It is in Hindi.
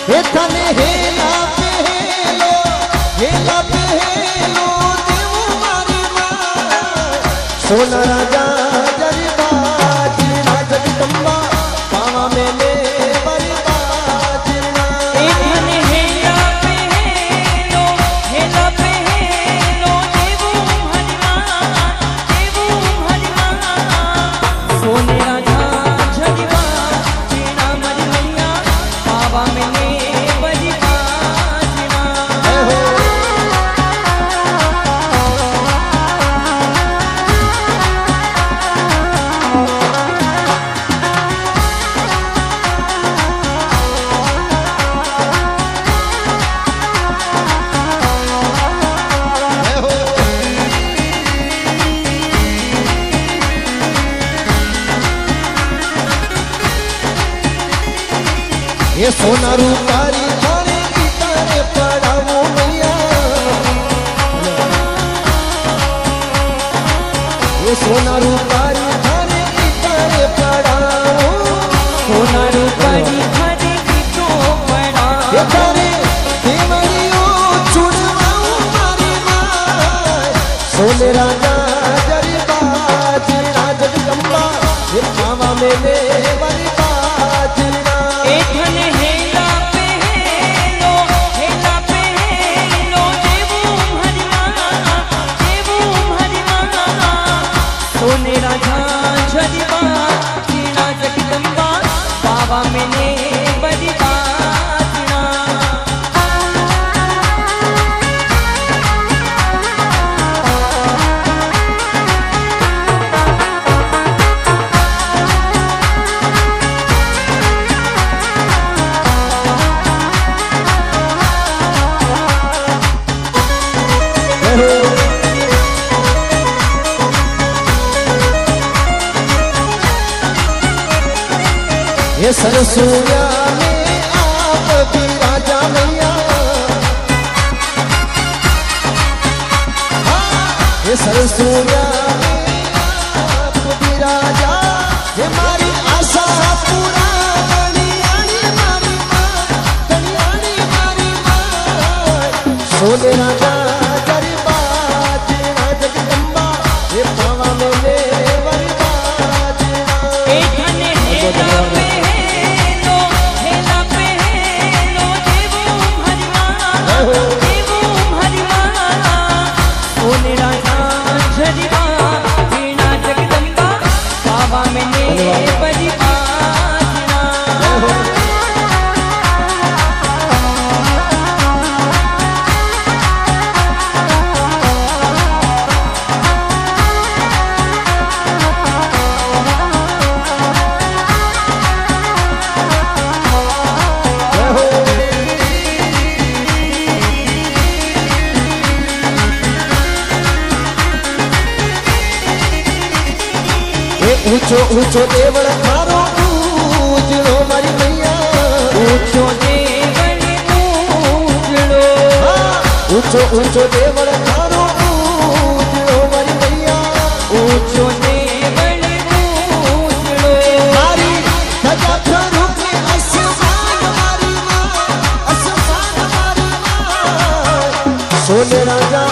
हे तने हेला पहेलो देव मारी मां सोना राजा जरबाज ना जगदम्बा पावा मेले बरबाज ना हे तने हेला पहेलो देव हरि मां सोने राजा जरबाज ना मरी मैया पावा मेले बरबाज ना ये सोना रूपारी थाने गीता रे पढ़ावो मैया ये सोना रूपारी थाने गीता रे पढ़ावो सोना रूपारी थाने गीतो पढ़ावो ये थाने देवरियो चुनवाओ मारी मां सोने राजा जरबाज ना जगदम्बा ये पावा मेले बरबाज ना एथने हेला पहेलो देव हरि मां सोने राजा जरबा जीना जगदम्बा पावा मेले बरबाज ना ये सरसोया में आप विराजा मैया ये सरसोया में आप विराजा ये मारी आशा पूरा कल्याणी मारी मां सोने राजा जरबाज ना जगदम्बा ये पावा मेले बरबाज ना एथने हेला पहेलो देव हरि मां सोने राजा जरबा जीना जगदम्बा पावा मेले बरबाज ना ऊंचो ऊंचो देवड़ थारो पूजड़ो मारी मैया ऊंचो देवड़ पूजड़ो ऊंचो ऊंचो देवड़ थारो पूजड़ो मारी मैया ऊंचो देवड़ पूजड़ो मारी सजा स्वरूप में आसमान मारी मां सोने राजा